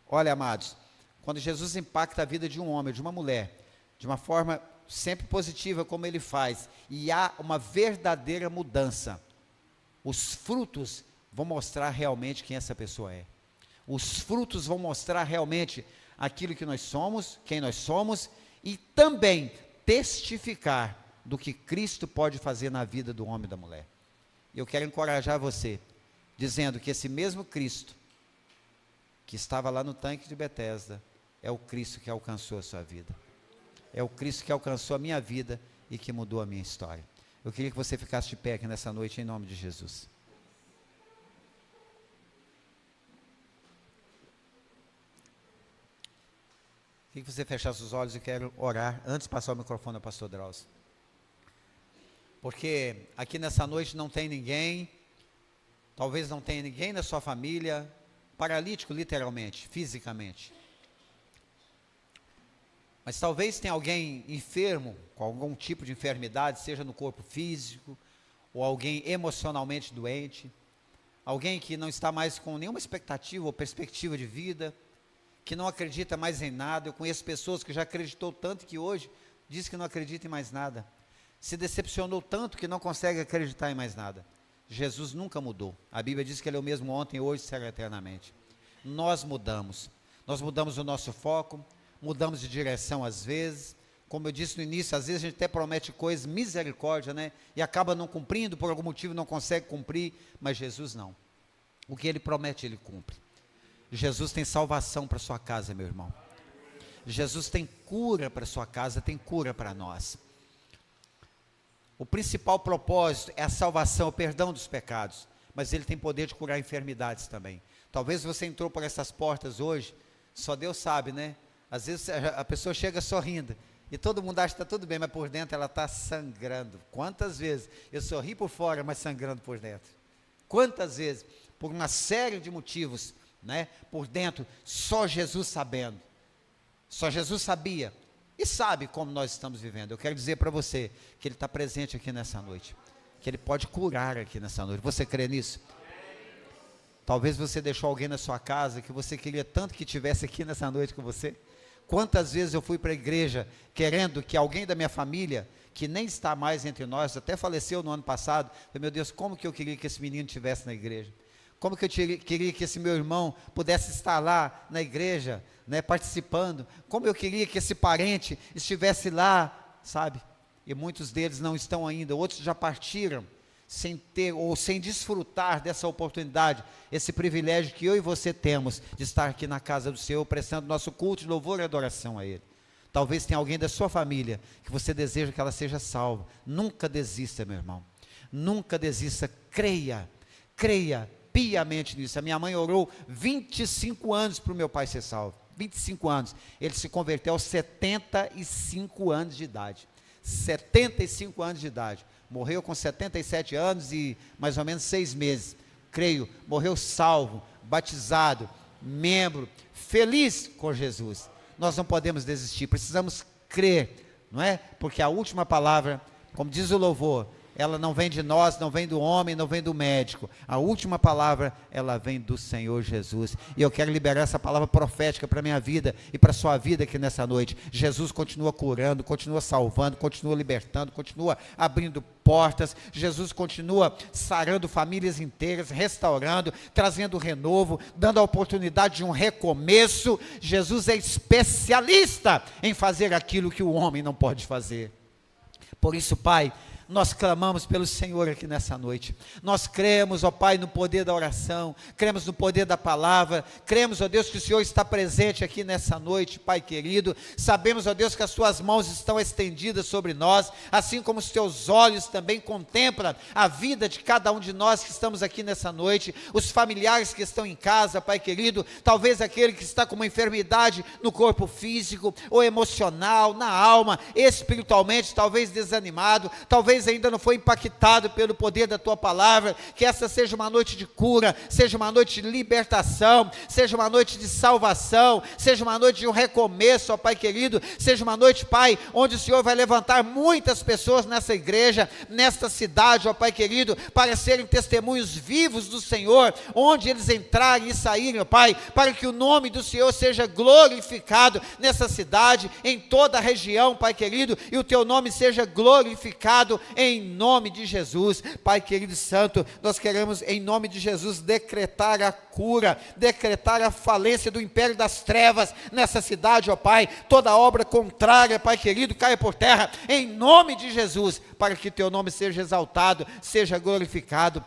Olha, amados, quando Jesus impacta a vida de um homem, de uma mulher, de uma forma sempre positiva como ele faz, e há uma verdadeira mudança, os frutos vão mostrar realmente quem essa pessoa é. Os frutos vão mostrar realmente aquilo que nós somos, quem nós somos, e também testificar do que Cristo pode fazer na vida do homem e da mulher. Eu quero encorajar você, dizendo que esse mesmo Cristo, que estava lá no tanque de Betesda, é o Cristo que alcançou a sua vida. É o Cristo que alcançou a minha vida e que mudou a minha história. Eu queria que você ficasse de pé aqui nessa noite, em nome de Jesus. Queria que você fechasse os olhos e quero orar, antes de passar o microfone ao pastor Drauzio. porque aqui nessa noite não tem ninguém, talvez não tenha ninguém na sua família, paralítico literalmente, fisicamente. Mas talvez tenha alguém enfermo, com algum tipo de enfermidade, seja no corpo físico, ou alguém emocionalmente doente, alguém que não está mais com nenhuma expectativa ou perspectiva de vida, que não acredita mais em nada. Eu conheço pessoas que já acreditou tanto que hoje diz que não acredita em mais nada, se decepcionou tanto que não consegue acreditar em mais nada. Jesus nunca mudou, a Bíblia diz que Ele é o mesmo ontem, hoje e será eternamente. Nós mudamos o nosso foco, mudamos de direção às vezes, como eu disse no início, às vezes a gente até promete coisas, misericórdia, né? E acaba não cumprindo, por algum motivo não consegue cumprir, mas Jesus não. O que Ele promete, Ele cumpre. Jesus tem salvação para sua casa, meu irmão. Jesus tem cura para sua casa, tem cura para nós. O principal propósito é a salvação, o perdão dos pecados, mas Ele tem poder de curar enfermidades também. Talvez você entrou por essas portas hoje, só Deus sabe, né? Às vezes a pessoa chega sorrindo, e todo mundo acha que está tudo bem, mas por dentro ela está sangrando. Quantas vezes eu sorri por fora, mas sangrando por dentro? Quantas vezes? Por uma série de motivos, né? Por dentro, só Jesus sabendo. Só Jesus sabia e sabe como nós estamos vivendo. Eu quero dizer para você que Ele está presente aqui nessa noite, que Ele pode curar aqui nessa noite. Você crê nisso? Talvez você deixou alguém na sua casa que você queria tanto que tivesse aqui nessa noite com você. Quantas vezes eu fui para a igreja querendo que alguém da minha família, que nem está mais entre nós, até faleceu no ano passado, falei, meu Deus, como que eu queria que esse menino estivesse na igreja? Como que eu queria que esse meu irmão pudesse estar lá na igreja, né, participando? Como eu queria que esse parente estivesse lá, sabe? E muitos deles não estão ainda, outros já partiram, sem ter ou sem desfrutar dessa oportunidade, esse privilégio que eu e você temos de estar aqui na casa do Senhor, prestando nosso culto de louvor e adoração a Ele. Talvez tenha alguém da sua família que você deseja que ela seja salva. Nunca desista, meu irmão, nunca desista, creia piamente nisso. A minha mãe orou 25 anos para o meu pai ser salvo, 25 anos, ele se converteu aos 75 anos de idade, 75 anos de idade, morreu com 77 anos e mais ou menos 6 meses, creio, morreu salvo, batizado, membro, feliz com Jesus. Nós não podemos desistir, precisamos crer, não é? Porque a última palavra, como diz o louvor, ela não vem de nós, não vem do homem, não vem do médico. A última palavra, ela vem do Senhor Jesus. E eu quero liberar essa palavra profética para a minha vida e para a sua vida aqui nessa noite. Jesus continua curando, continua salvando, continua libertando, continua abrindo portas. Jesus continua sarando famílias inteiras, restaurando, trazendo renovo, dando a oportunidade de um recomeço. Jesus é especialista em fazer aquilo que o homem não pode fazer. Por isso, Pai, nós clamamos pelo Senhor aqui nessa noite. Nós cremos, ó Pai, no poder da oração, cremos no poder da palavra, cremos, ó Deus, que o Senhor está presente aqui nessa noite, Pai querido. Sabemos, ó Deus, que as Tuas mãos estão estendidas sobre nós, assim como os Teus olhos também contemplam a vida de cada um de nós que estamos aqui nessa noite, os familiares que estão em casa, Pai querido, talvez aquele que está com uma enfermidade no corpo físico, ou emocional, na alma, espiritualmente, talvez desanimado, talvez ainda não foi impactado pelo poder da Tua palavra. Que essa seja uma noite de cura, seja uma noite de libertação, seja uma noite de salvação, seja uma noite de um recomeço, ó Pai querido, seja uma noite, Pai, onde o Senhor vai levantar muitas pessoas nessa igreja, nesta cidade, ó Pai querido, para serem testemunhos vivos do Senhor, onde eles entrarem e saírem, ó Pai, para que o nome do Senhor seja glorificado nessa cidade, em toda a região, Pai querido, e o Teu nome seja glorificado em nome de Jesus. Pai querido e santo, nós queremos em nome de Jesus decretar a cura, decretar a falência do império das trevas nessa cidade, ó Pai. Toda obra contrária, Pai querido, caia por terra em nome de Jesus, para que Teu nome seja exaltado, seja glorificado.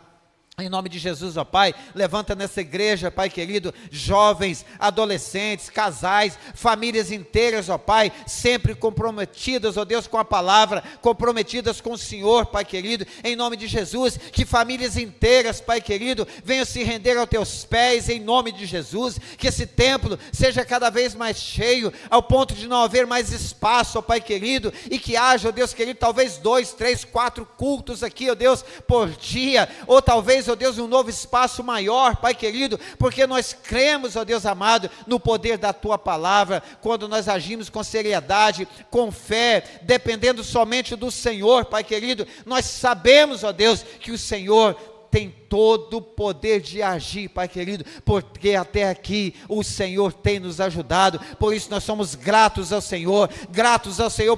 Em nome de Jesus, ó Pai, levanta nessa igreja, Pai querido, jovens, adolescentes, casais, famílias inteiras, ó Pai, sempre comprometidas, ó Deus, com a palavra, comprometidas com o Senhor, Pai querido, em nome de Jesus, que famílias inteiras, Pai querido, venham se render aos teus pés, em nome de Jesus, que esse templo seja cada vez mais cheio, ao ponto de não haver mais espaço, ó Pai querido, e que haja, ó Deus querido, talvez 2, 3, 4 cultos aqui, ó Deus, por dia, ou talvez, ó Deus, um novo espaço maior, Pai querido, porque nós cremos, ó Deus amado, no poder da Tua palavra, quando nós agimos com seriedade, com fé, dependendo somente do Senhor, Pai querido, nós sabemos, ó Deus, que o Senhor tem todo o poder de agir, Pai querido, porque até aqui o Senhor tem nos ajudado, por isso nós somos gratos ao Senhor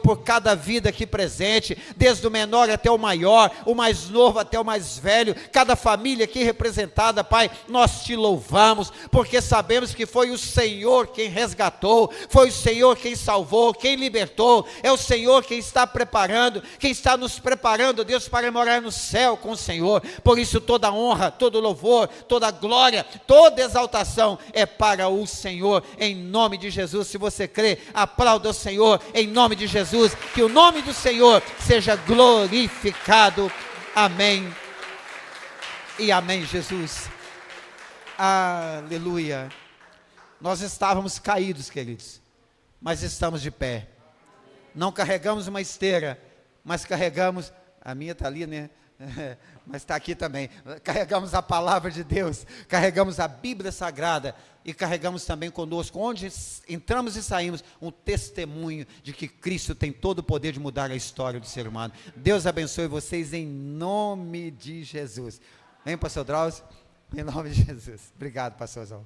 por cada vida aqui presente, desde o menor até o maior, o mais novo até o mais velho, cada família aqui representada, Pai, nós te louvamos, porque sabemos que foi o Senhor quem resgatou, foi o Senhor quem salvou, quem libertou, é o Senhor quem está preparando, quem está nos preparando, Deus, para morar no céu com o Senhor, por isso toda honra, todo louvor, toda glória, toda exaltação é para o Senhor, em nome de Jesus. Se você crê, aplauda o Senhor, em nome de Jesus, que o nome do Senhor seja glorificado, amém, e amém, Jesus, aleluia. Nós estávamos caídos, queridos, mas estamos de pé, não carregamos uma esteira, mas carregamos, a minha está ali, né? Mas está aqui também, carregamos a palavra de Deus, carregamos a Bíblia Sagrada e carregamos também conosco, onde entramos e saímos, um testemunho de que Cristo tem todo o poder de mudar a história do ser humano. Deus abençoe vocês em nome de Jesus. Vem, pastor Drauzio, em nome de Jesus. Obrigado, pastorzão.